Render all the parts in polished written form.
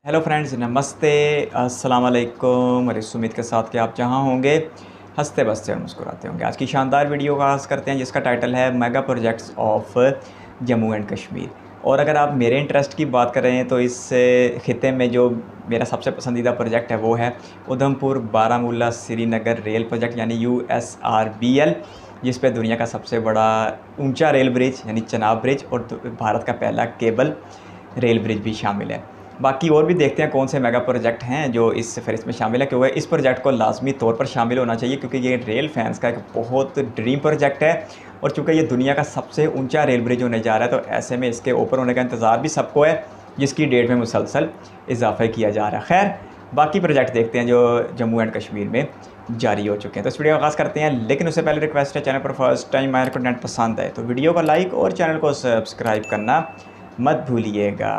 Hello friends, नमस्ते, अस्सलाम वालेकुम। और इस उम्मीद के साथ कि आप जहां होंगे हंसते बसते और मुस्कुराते होंगे। आज की शानदार वीडियो का आगाज़ करते हैं जिसका टाइटल है mega projects of Jammu and Kashmir. और अगर आप मेरे इंटरेस्ट की बात कर रहे हैं तो इस ख़िते में जो मेरा सबसे पसंदीदा प्रोजेक्ट है वो है उधमपुर बारामूला श्रीनगर रेल प्रोजेक्ट यानी USRBL, जिस पे दुनिया का सबसे बड़ा ऊंचा रेल ब्रिज यानी चनाब ब्रिज और भारत का पहला केबल रेल ब्रिज भी शामिल है। बाकी और भी देखते हैं कौन से मेगा प्रोजेक्ट हैं जो इस फहरिस्त में शामिल है, क्योंकि इस प्रोजेक्ट को लाजमी तौर पर शामिल होना चाहिए क्योंकि ये रेल फैंस का एक बहुत ड्रीम प्रोजेक्ट है। और चूँकि ये दुनिया का सबसे ऊंचा रेल ब्रिज होने जा रहा है तो ऐसे में इसके ओपन होने का इंतज़ार भी सबको है, जिसकी डेट में मुसलसल इजाफा किया जा रहा है। खैर, बाकी प्रोजेक्ट देखते हैं जो जम्मू एंड कश्मीर में जारी हो चुके हैं। तो इस वीडियो का आगाज़ करते हैं, लेकिन उससे पहले रिक्वेस्ट है, चैनल पर फर्स्ट टाइम आया कंटेंट पसंद है तो वीडियो को लाइक और चैनल को सब्सक्राइब करना मत भूलिएगा।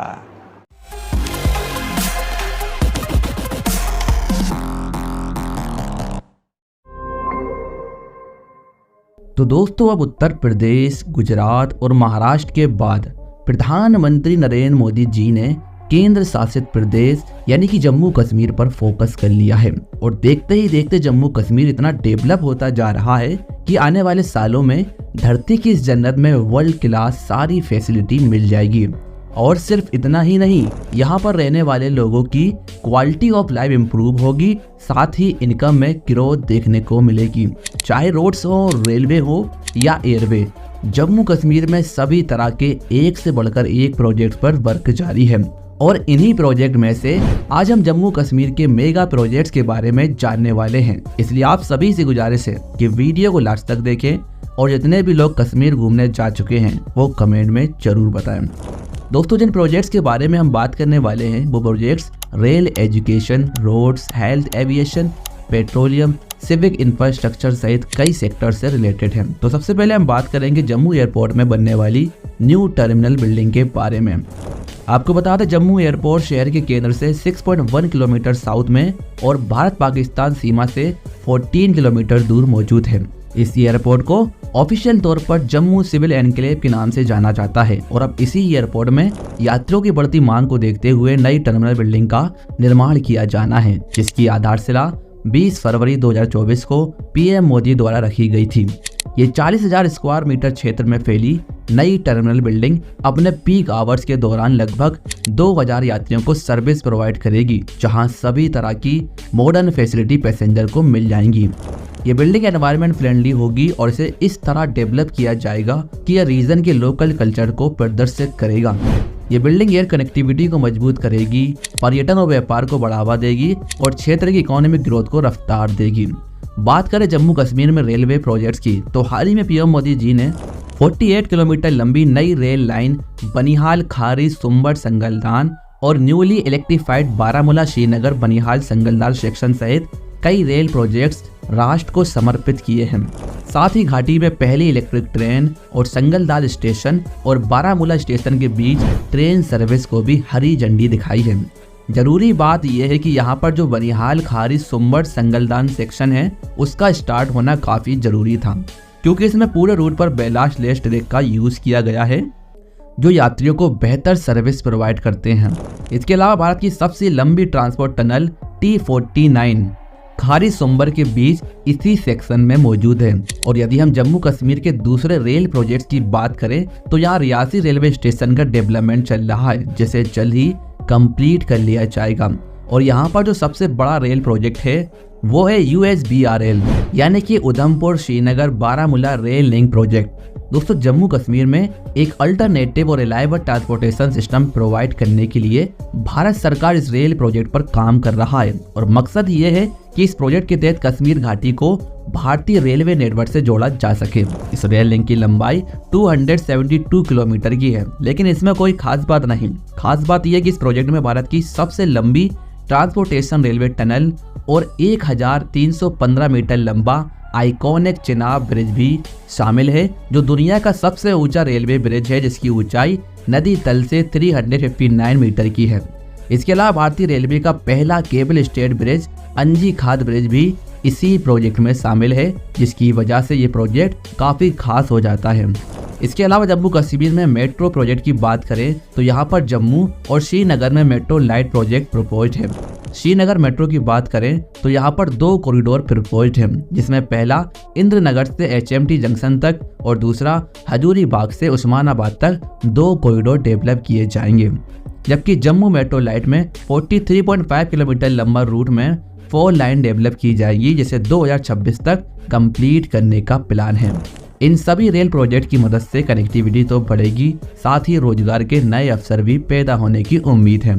तो दोस्तों, अब उत्तर प्रदेश, गुजरात और महाराष्ट्र के बाद प्रधानमंत्री नरेंद्र मोदी जी ने केंद्र शासित प्रदेश यानी कि जम्मू कश्मीर पर फोकस कर लिया है। और देखते ही देखते जम्मू कश्मीर इतना डेवलप होता जा रहा है कि आने वाले सालों में धरती की इस जन्नत में वर्ल्ड क्लास सारी फैसिलिटी मिल जाएगी। और सिर्फ इतना ही नहीं, यहाँ पर रहने वाले लोगों की क्वालिटी ऑफ लाइफ इम्प्रूव होगी, साथ ही इनकम में ग्रोथ देखने को मिलेगी। चाहे रोड्स हो, रेलवे हो या एयरवे, जम्मू कश्मीर में सभी तरह के एक से बढ़कर एक प्रोजेक्ट पर वर्क जारी है। और इन्हीं प्रोजेक्ट में से आज हम जम्मू कश्मीर के मेगा प्रोजेक्ट्स के बारे में जानने वाले हैं। इसलिए आप सभी से गुजारिश है कि वीडियो को लास्ट तक देखें और जितने भी लोग कश्मीर घूमने जा चुके हैं वो कमेंट में जरूर बताएं। दोस्तों, जिन प्रोजेक्ट्स के बारे में हम बात करने वाले हैं वो projects rail, education, roads, health, aviation, petroleum, civic infrastructure सहित कई सेक्टर से रिलेटेड हैं। तो सबसे पहले हम बात करेंगे जम्मू एयरपोर्ट में बनने वाली न्यू टर्मिनल बिल्डिंग के बारे में। आपको बता दें, जम्मू एयरपोर्ट शहर के केंद्र से 6.1 किलोमीटर साउथ में और भारत पाकिस्तान सीमा से 14 किलोमीटर दूर मौजूद है। इस एयरपोर्ट को ऑफिशियल तौर पर जम्मू सिविल एनक्लेव के नाम से जाना जाता है। और अब इसी एयरपोर्ट में यात्रियों की बढ़ती मांग को देखते हुए नई टर्मिनल बिल्डिंग का निर्माण किया जाना है, जिसकी आधारशिला 20 फरवरी 2024 को PM मोदी द्वारा रखी गई थी। ये 40,000 स्क्वायर मीटर क्षेत्र में फैली नई टर्मिनल बिल्डिंग अपने पीक आवर्स के दौरान लगभग 2000 यात्रियों को सर्विस प्रोवाइड करेगी, जहां सभी तरह की मॉडर्न फैसिलिटी पैसेंजर को मिल जाएंगी। ये बिल्डिंग एनवायरनमेंट फ्रेंडली होगी और इसे इस तरह डेवलप किया जाएगा कि यह रीजन के लोकल कल्चर को प्रदर्शित करेगा। ये बिल्डिंग एयर कनेक्टिविटी को मजबूत करेगी, पर्यटन और व्यापार को बढ़ावा देगी और क्षेत्र की इकोनॉमिक ग्रोथ को रफ्तार देगी। बात करें जम्मू कश्मीर में रेलवे प्रोजेक्ट्स की, तो हाल ही में PM मोदी जी ने 48 किलोमीटर लंबी नई रेल लाइन बनिहाल खारी सुंबर संगलदान और newly electrified Baramulla Srinagar Banihal Sangaldan section सहित कई रेल प्रोजेक्ट्स राष्ट्र को समर्पित किए हैं। साथ ही घाटी में पहली इलेक्ट्रिक ट्रेन और संगलदाल स्टेशन और बारामूला स्टेशन के बीच ट्रेन सर्विस को भी हरी झंडी दिखाई है। जरूरी बात यह है कि यहाँ पर जो बनिहाल खारी सुंबर संगलदान सेक्शन है उसका स्टार्ट होना काफी जरूरी था, क्योंकि इसमें पूरे रूट पर बेलाश लेस ट्रैक का यूज किया गया है जो यात्रियों को बेहतर सर्विस प्रोवाइड करते हैं। इसके अलावा भारत की सबसे लंबी ट्रांसपोर्ट टनल T49 खारी सुंबर के बीच इसी सेक्शन में मौजूद है। और यदि हम जम्मू कश्मीर के दूसरे रेल प्रोजेक्ट्स की बात करें तो यहाँ रियासी रेलवे स्टेशन का डेवलपमेंट चल रहा है, जिसे जल्द ही कंप्लीट कर लिया जाएगा। और यहाँ पर जो सबसे बड़ा रेल प्रोजेक्ट है वो है USBRL यानी कि Udhampur Srinagar Baramulla rail link project. दोस्तों, जम्मू कश्मीर में एक अल्टरनेटिव और रिलायबल ट्रांसपोर्टेशन सिस्टम प्रोवाइड करने के लिए भारत सरकार इस रेल प्रोजेक्ट पर काम कर रहा है। और मकसद ये है कि इस प्रोजेक्ट के तहत कश्मीर घाटी को भारतीय रेलवे नेटवर्क से जोड़ा जा सके। इस रेल लिंक की लंबाई 272 किलोमीटर की है, लेकिन इसमें कोई खास बात नहीं। खास बात यह कि इस प्रोजेक्ट में भारत की सबसे लंबी ट्रांसपोर्टेशन रेलवे टनल और 1315 मीटर लंबा आइकॉनिक चेनाब ब्रिज भी शामिल है, जो दुनिया का सबसे ऊंचा रेलवे ब्रिज है, जिसकी ऊंचाई नदी तल से 359 मीटर की है। इसके अलावा भारतीय रेलवे का पहला केबल स्टेड ब्रिज अंजी खाद ब्रिज भी इसी प्रोजेक्ट में शामिल है, जिसकी वजह से ये प्रोजेक्ट काफी खास हो जाता है। इसके अलावा जम्मू कश्मीर में मेट्रो प्रोजेक्ट की बात करें तो यहाँ पर जम्मू और श्रीनगर में मेट्रो लाइट प्रोजेक्ट प्रपोज्ड है। श्रीनगर मेट्रो की बात करें तो यहाँ पर 2 कॉरिडोर प्रपोज्ड है, जिसमें पहला इंद्र नगर से HMT जंक्शन तक और दूसरा हजूरी बाग से उस्मानाबाद तक 2 कॉरिडोर डेवलप किए जाएंगे। जबकि जम्मू मेट्रो लाइट में 43.5 किलोमीटर लंबा रूट में 4 लाइन डेवलप की जाएगी, जिसे 2026 तक कंप्लीट करने का प्लान है। इन सभी रेल प्रोजेक्ट की मदद से कनेक्टिविटी तो बढ़ेगी, साथ ही रोजगार के नए अवसर भी पैदा होने की उम्मीद है।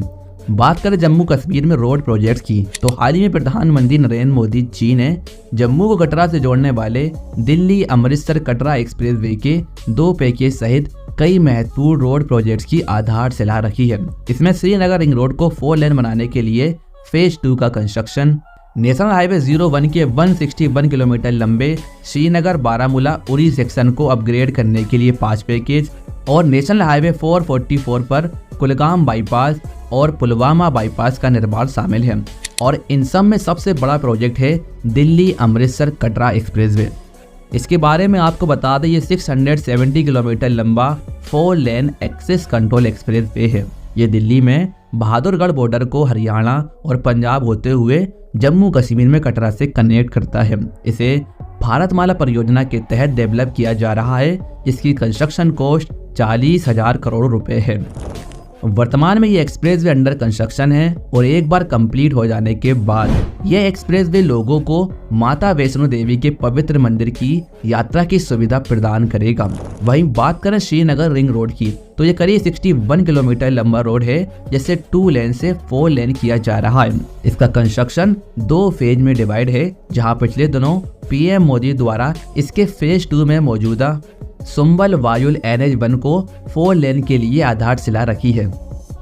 बात करें जम्मू कश्मीर में रोड प्रोजेक्ट्स की तो हाल ही में प्रधानमंत्री नरेंद्र मोदी जी ने जम्मू को कटरा से जोड़ने वाले दिल्ली अमृतसर कटरा एक्सप्रेसवे के 2 पैकेज सहित कई महत्वपूर्ण रोड प्रोजेक्ट्स की आधारशिला रखी है। इसमें श्रीनगर रिंग रोड को 4 लेन बनाने के लिए फेज 2 का कंस्ट्रक्शन, नेशनल हाईवे 01 के 161 किलोमीटर लंबे श्रीनगर बारामूला उरी सेक्शन को अपग्रेड करने के लिए 5 पैकेज और नेशनल हाईवे 444 पर कुलगाम बाईपास और पुलवामा बाईपास का निर्माण शामिल है। और इन सब में सबसे बड़ा प्रोजेक्ट है दिल्ली अमृतसर कटरा एक्सप्रेसवे। इसके बारे में आपको बता दें, ये 670 किलोमीटर लंबा 4 लेन एक्सेस कंट्रोल एक्सप्रेसवे है। ये दिल्ली में बहादुरगढ़ बॉर्डर को हरियाणा और पंजाब होते हुए जम्मू कश्मीर में कटरा से कनेक्ट करता है। इसे भारतमाला परियोजना के तहत डेवलप किया जा रहा है, जिसकी कंस्ट्रक्शन कॉस्ट 40,000 करोड़ रुपए है। वर्तमान में ये एक्सप्रेसवे अंडर कंस्ट्रक्शन है और एक बार कंप्लीट हो जाने के बाद यह एक्सप्रेसवे लोगों को माता वैष्णो देवी के पवित्र मंदिर की यात्रा की सुविधा प्रदान करेगा। वहीं बात करें श्रीनगर रिंग रोड की तो ये करीब 61 किलोमीटर लंबा रोड है, जिसे 2 लेन से 4 लेन किया जा रहा है। इसका कंस्ट्रक्शन 2 फेज में डिवाइड है, जहां पिछले दिनों PM मोदी द्वारा इसके फेज 2 में मौजूदा सुंबल वायुल NH1 को 4 लेन के लिए आधारशिला रखी है।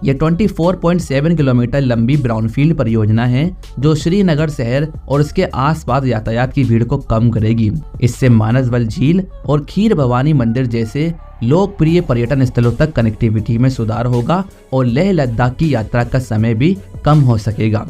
यह 24.7 किलोमीटर लंबी ब्राउनफील्ड परियोजना है, जो श्रीनगर शहर और उसके आसपास यातायात की भीड़ को कम करेगी। इससे मानसबल झील और खीर भवानी मंदिर जैसे लोकप्रिय पर्यटन स्थलों तक कनेक्टिविटी में सुधार होगा और लेह लद्दाख की यात्रा का समय भी कम हो सकेगा।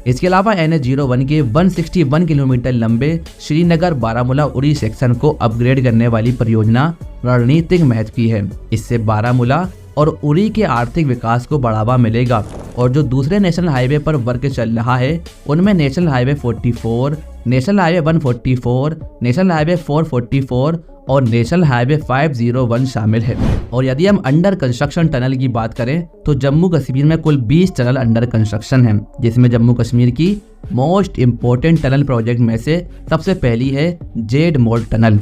इसके अलावा NH01 के 161 किलोमीटर लंबे श्रीनगर बारामूला उरी सेक्शन को अपग्रेड करने वाली परियोजना रणनीतिक महत्व की है। इससे बारामूला और उरी के आर्थिक विकास को बढ़ावा मिलेगा और जो दूसरे नेशनल हाईवे पर वर्क चल रहा है उनमें national highway 44, national highway 144, national highway 444 और नेशनल हाईवे 501 शामिल है। और यदि हम अंडर कंस्ट्रक्शन टनल की बात करें तो जम्मू कश्मीर में कुल 20 टनल अंडर कंस्ट्रक्शन है, जिसमें जम्मू कश्मीर की मोस्ट इम्पोर्टेंट टनल प्रोजेक्ट में से सबसे पहली है जेड मोल टनल।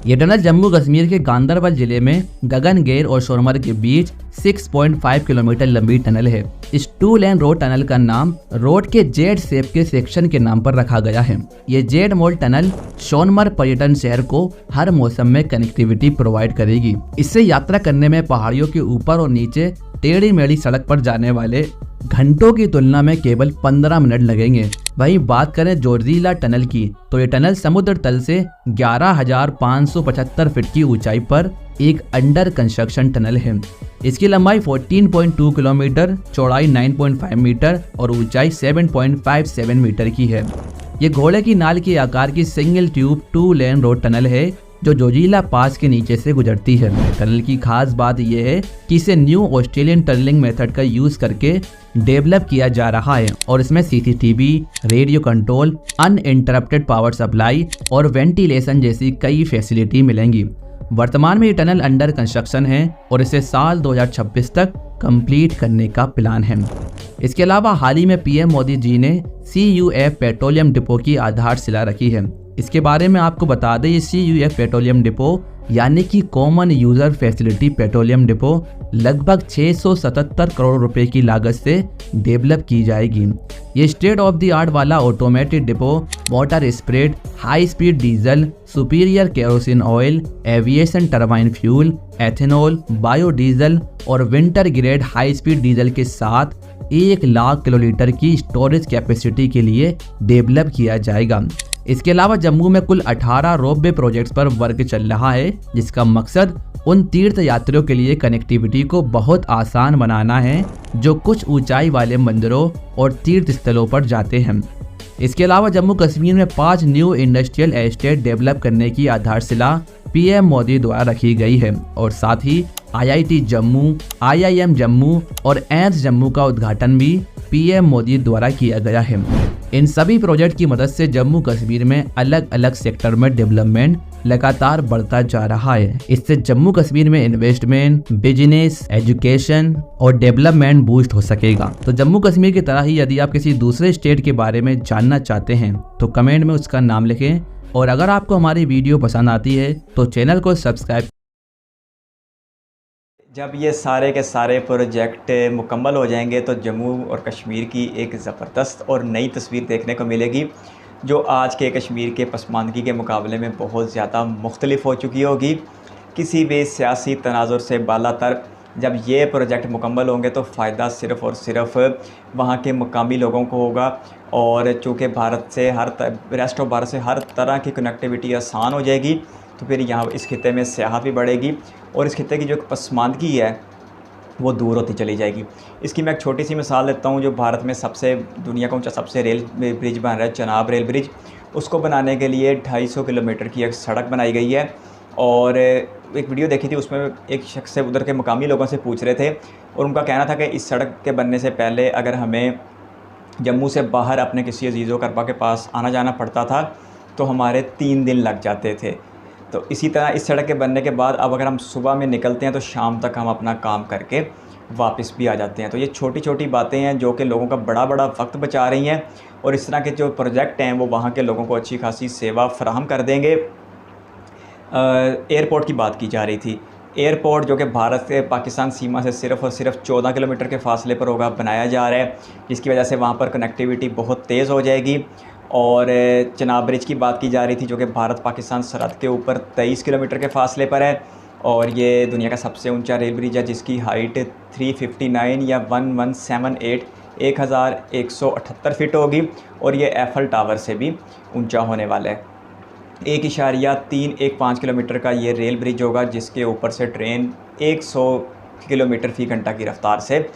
ये टनल जम्मू कश्मीर के गांदरबल जिले में गगनगेर और सोनमर्ग के बीच 6.5 किलोमीटर लंबी टनल है। इस 2 लेन रोड टनल का नाम रोड के जेड शेप के सेक्शन के नाम पर रखा गया है। ये जेड मोल टनल सोनमर्ग पर्यटन शहर को हर मौसम में कनेक्टिविटी प्रोवाइड करेगी। इससे यात्रा करने में पहाड़ियों के ऊपर और नीचे टेढ़ी मेढ़ी सड़क पर जाने वाले घंटों की तुलना में केवल 15 मिनट लगेंगे। वहीं बात करें जोजिला टनल की तो ये टनल समुद्र तल से 11,575 फीट की ऊंचाई पर एक अंडर कंस्ट्रक्शन टनल है। इसकी लंबाई 14.2 किलोमीटर, चौड़ाई 9.5 मीटर और ऊंचाई 7.57 मीटर की है। ये घोड़े की नाल के आकार की single tube 2 lane road tunnel है, जो जोजिला पास के नीचे से गुजरती है। टनल की खास बात यह है कि इसे न्यू ऑस्ट्रेलियन टनलिंग मेथड का यूज करके डेवलप किया जा रहा है और इसमें CCTV, radio control, uninterrupted power supply और वेंटिलेशन जैसी कई फैसिलिटी मिलेंगी। वर्तमान में ये टनल अंडर कंस्ट्रक्शन है और इसे साल 2026 तक कंप्लीट करने का प्लान है। इसके अलावा हाल ही में PM मोदी जी ने CUF पेट्रोलियम डिपो की आधारशिला रखी है। इसके बारे में आपको बता दें, ये CUF पेट्रोलियम डिपो यानी कि common user facility petroleum depot लगभग 677 करोड़ रुपए की लागत से डेवलप की जाएगी। ये स्टेट ऑफ द आर्ट वाला automated depot water spread, high speed diesel, superior kerosene oil, aviation turbine fuel, ethanol, biodiesel और winter grade high speed diesel के साथ 1 लाख किलोलीटर की स्टोरेज कैपेसिटी के लिए डेवलप किया जाएगा। इसके अलावा जम्मू में कुल 18 रोपवे प्रोजेक्ट्स पर वर्क चल रहा है, जिसका मकसद उन तीर्थ यात्रियों के लिए कनेक्टिविटी को बहुत आसान बनाना है जो कुछ ऊंचाई वाले मंदिरों और तीर्थ स्थलों पर जाते हैं। इसके अलावा जम्मू कश्मीर में 5 न्यू इंडस्ट्रियल एस्टेट डेवलप करने की आधारशिला पीएम मोदी द्वारा रखी गई है और साथ ही आईआईटी जम्मू, आईआईएम जम्मू और एम्स जम्मू का उद्घाटन भी पीएम मोदी द्वारा किया गया है। इन सभी प्रोजेक्ट की मदद से जम्मू कश्मीर में अलग अलग सेक्टर में डेवलपमेंट लगातार बढ़ता जा रहा है। इससे जम्मू कश्मीर में इन्वेस्टमेंट, बिजनेस, एजुकेशन और डेवलपमेंट बूस्ट हो सकेगा। तो जम्मू कश्मीर की तरह ही यदि आप किसी दूसरे स्टेट के बारे में जानना चाहते हैं तो कमेंट में उसका नाम लिखें और अगर आपको हमारी वीडियो पसंद आती है तो चैनल को सब्सक्राइब। जब ये सारे के सारे प्रोजेक्ट मुकम्मल हो जाएंगे तो जम्मू और कश्मीर की एक ज़बरदस्त और नई तस्वीर देखने को मिलेगी, जो आज के कश्मीर के पसमानदगी के मुकाबले में बहुत ज़्यादा मुख्तलिफ हो चुकी होगी। किसी भी सियासी तनाजुर से बालातर जब ये प्रोजेक्ट मुकम्मल होंगे तो फ़ायदा सिर्फ़ और सिर्फ वहाँ के मकामी लोगों को होगा। और चूँकि भारत से रेस्ट ऑफ भारत से हर तरह की कनेक्टिविटी आसान हो जाएगी, तो फिर यहाँ इस खिते में सियाहत भी बढ़ेगी और इस खिते की जो पसमानदगी है वो दूर होती चली जाएगी। इसकी मैं एक छोटी सी मिसाल देता हूँ। जो भारत में दुनिया का ऊंचा सबसे रेल ब्रिज बन रहा है, चनाब रेल ब्रिज, उसको बनाने के लिए 250 किलोमीटर की एक सड़क बनाई गई है। और एक वीडियो देखी थी, उसमें एक शख्स से उधर के मकामी लोगों से पूछ रहे थे और उनका कहना था कि इस सड़क के बनने से पहले अगर हमें जम्मू से बाहर अपने किसी अजीज़ो करबा के पास आना जाना पड़ता था तो हमारे 3 दिन लग जाते थे। तो इसी तरह इस सड़क के बनने के बाद अब अगर हम सुबह में निकलते हैं तो शाम तक हम अपना काम करके वापस भी आ जाते हैं। तो ये छोटी छोटी बातें हैं जो कि लोगों का बड़ा बड़ा वक्त बचा रही हैं और इस तरह के जो प्रोजेक्ट हैं वो वहाँ के लोगों को अच्छी खासी सेवा फराहम कर देंगे। एयरपोर्ट की बात की जा रही थी। एयरपोर्ट जो कि भारत से पाकिस्तान सीमा से सिर्फ़ और सिर्फ 14 किलोमीटर के फासले पर होगा, बनाया जा रहा है, जिसकी वजह से वहाँ पर कनेक्टिविटी बहुत तेज़ हो जाएगी। और चनाब ब्रिज की बात की जा रही थी जो कि भारत पाकिस्तान सरहद के ऊपर 23 किलोमीटर के फासले पर है और ये दुनिया का सबसे ऊंचा रेल ब्रिज है, जिसकी हाइट 359 या 1178 1178 फीट होगी और ये एफल टावर से भी ऊंचा होने वाला है। 1.315 किलोमीटर का ये रेल ब्रिज होगा, जिसके ऊपर से ट्रेन 100 किलोमीटर फ़ी घंटा की रफ़्तार से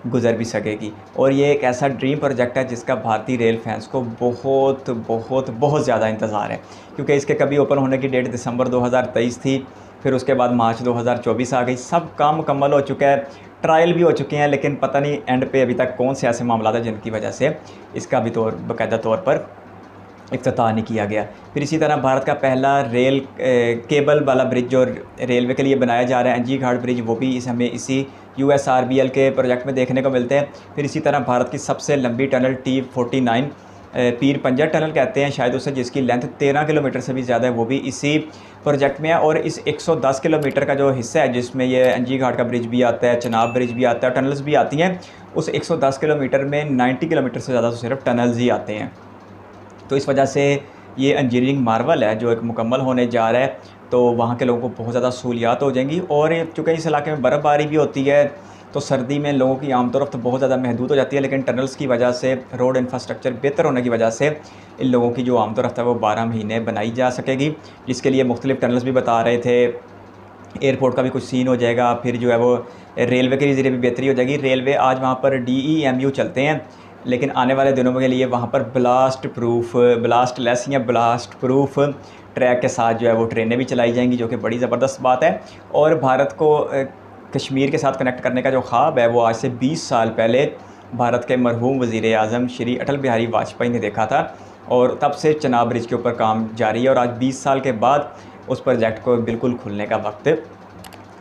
गुज़र भी सकेगी। और ये एक ऐसा ड्रीम प्रोजेक्ट है जिसका भारतीय रेल फैंस को बहुत बहुत बहुत ज़्यादा इंतज़ार है, क्योंकि इसके कभी ओपन होने की डेट दिसंबर 2023 थी, फिर उसके बाद मार्च 2024 आ गई। सब काम मुकम्मल हो चुका है, ट्रायल भी हो चुके हैं, लेकिन पता नहीं एंड पे अभी तक कौन से ऐसे मामला है जिनकी वजह से इसका भी बाकायदा तौर पर इफ्तिताह नहीं किया गया। फिर इसी तरह भारत का पहला रेल केबल वाला ब्रिज जो रेलवे के लिए बनाया जा रहा है, एनजी घाट ब्रिज, वो भी हमें इसी USRBL के प्रोजेक्ट में देखने को मिलते हैं। फिर इसी तरह भारत की सबसे लंबी टनल T49 पीर पंजर टनल कहते हैं शायद उसे, जिसकी लेंथ 13 किलोमीटर से भी ज़्यादा है, वो भी इसी प्रोजेक्ट में है। और इस 110 किलोमीटर का जो हिस्सा है जिसमें ये एनजी घाट का ब्रिज भी आता है, चनाब ब्रिज भी आता है, टनल्स भी आती हैं, उस 110 किलोमीटर में 90 किलोमीटर से ज़्यादा तो सिर्फ टनल्स ही आते हैं। तो इस वजह से ये इंजीनियरिंग मार्वल है जो एक मुकम्मल होने जा रहा है, तो वहाँ के लोगों को बहुत ज़्यादा सहूलियात हो जाएंगी। और चूँकि इस इलाके में बर्फ़बारी भी होती है तो सर्दी में लोगों की आमतौर तो बहुत ज़्यादा महदूद हो जाती है, लेकिन टनल्स की वजह से, रोड इंफ्रास्ट्रक्चर बेहतर होने की वजह से इन लोगों की जो आमतौर है वो 12 महीने बनाई जा सकेगी, जिसके लिए मुख्तलिफ टनल्स भी बता रहे थे। एयरपोर्ट का भी कुछ सीन हो जाएगा, फिर जो है वो रेलवे के ज़रिए भी बेहतरी हो जाएगी। रेलवे आज वहाँ पर DEMU चलते हैं, लेकिन आने वाले दिनों के लिए वहाँ पर ब्लास्टलेस या ब्लास्ट प्रूफ ट्रैक के साथ जो है वो ट्रेनें भी चलाई जाएंगी, जो कि बड़ी ज़बरदस्त बात है। और भारत को कश्मीर के साथ कनेक्ट करने का जो ख्वाब है वो आज से 20 साल पहले भारत के मरहूम वज़ीर आज़म श्री अटल बिहारी वाजपेयी ने देखा था और तब से चनाब ब्रिज के ऊपर काम जारी है और आज 20 साल के बाद उस प्रोजेक्ट को बिल्कुल खुलने का वक्त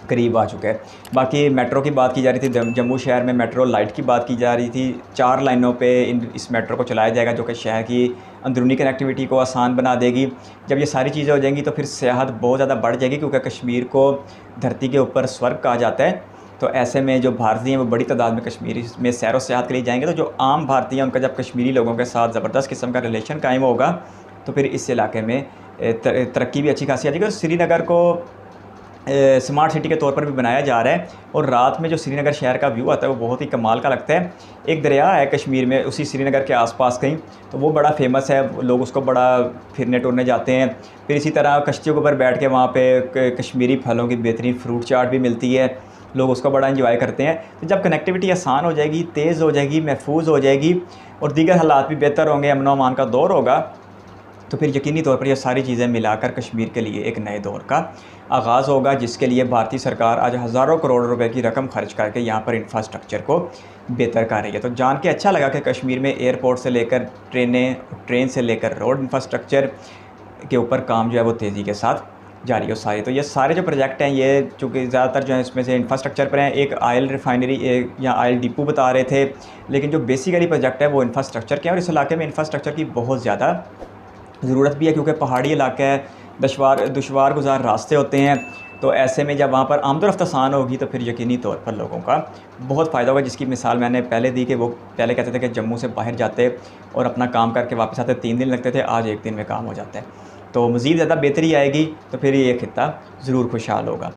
करीब आ चुका है। बाकी मेट्रो की बात की जा रही थी, जम्मू शहर में मेट्रो लाइट की बात की जा रही थी। 4 लाइनों पे इस मेट्रो को चलाया जाएगा, जो कि शहर की अंदरूनी कनेक्टिविटी को आसान बना देगी। जब ये सारी चीज़ें हो जाएंगी तो फिर सियाहत बहुत ज़्यादा बढ़ जाएगी, क्योंकि कश्मीर को धरती के ऊपर स्वर्ग कहा जाता है। तो ऐसे में जो भारतीय हैं वो बड़ी तादाद में कश्मीर में सैर व सियाहत के लिए जाएंगे। तो जो आम भारतीय हैं उनका जब कश्मीरी लोगों के साथ ज़बरदस्त किस्म का रिलेशन कायम होगा तो फिर इस इलाके में तरक्की भी अच्छी खासी आ जाएगी। और श्रीनगर को स्मार्ट सिटी के तौर पर भी बनाया जा रहा है और रात में जो श्रीनगर शहर का व्यू आता है वो बहुत ही कमाल का लगता है। एक दरिया है कश्मीर में उसी श्रीनगर के आसपास कहीं, तो वो बड़ा फेमस है, लोग उसको बड़ा फिरने टुरने जाते हैं। फिर इसी तरह कश्तियों के ऊपर बैठ के वहाँ पे कश्मीरी फलों की बेहतरीन फ्रूट चाट भी मिलती है, लोग उसको बड़ा इंजॉय करते हैं। तो जब कनेक्टिविटी आसान हो जाएगी, तेज़ हो जाएगी, महफूज हो जाएगी, और दीगर हालात भी बेहतर होंगे, अमन व अमान का दौर होगा, तो फिर यकीनी तौर पर ये सारी चीज़ें मिलाकर कश्मीर के लिए एक नए दौर का आगाज़ होगा, जिसके लिए भारतीय सरकार आज हज़ारों करोड़ रुपए की रकम खर्च करके यहाँ पर इंफ्रास्ट्रक्चर को बेहतर कर रही है। तो जान के अच्छा लगा कि कश्मीर में एयरपोर्ट से लेकर ट्रेन से लेकर रोड इंफ्रास्ट्रक्चर के ऊपर काम जो है वो तेज़ी के साथ जारी हो सारी। तो ये सारे जो प्रोजेक्ट हैं ये चूँकि ज़्यादातर जो है इसमें से इंफ्रास्ट्रक्चर पर हैं। एक ऑयल रिफाइनरी या ऑयल डिपो बता रहे थे, लेकिन जो बेसिकली प्रोजेक्ट है वो इंफ्रास्ट्रक्चर के हैं और इस इलाके में इंफ्रास्ट्रक्चर की बहुत ज़्यादा ज़रूरत भी है, क्योंकि पहाड़ी इलाका है, दुशवार गुजार रास्ते होते हैं। तो ऐसे में जब वहाँ पर आमदोरफ्त आसान होगी तो फिर यकीनी तौर पर लोगों का बहुत फ़ायदा होगा, जिसकी मिसाल मैंने पहले दी कि वो पहले कहते थे कि जम्मू से बाहर जाते और अपना काम करके वापस आते 3 दिन लगते थे, आज 1 दिन में काम हो जाता है। तो मज़ीद ज़्यादा बेहतरी आएगी तो फिर ये खित्ता ज़रूर खुशहाल होगा।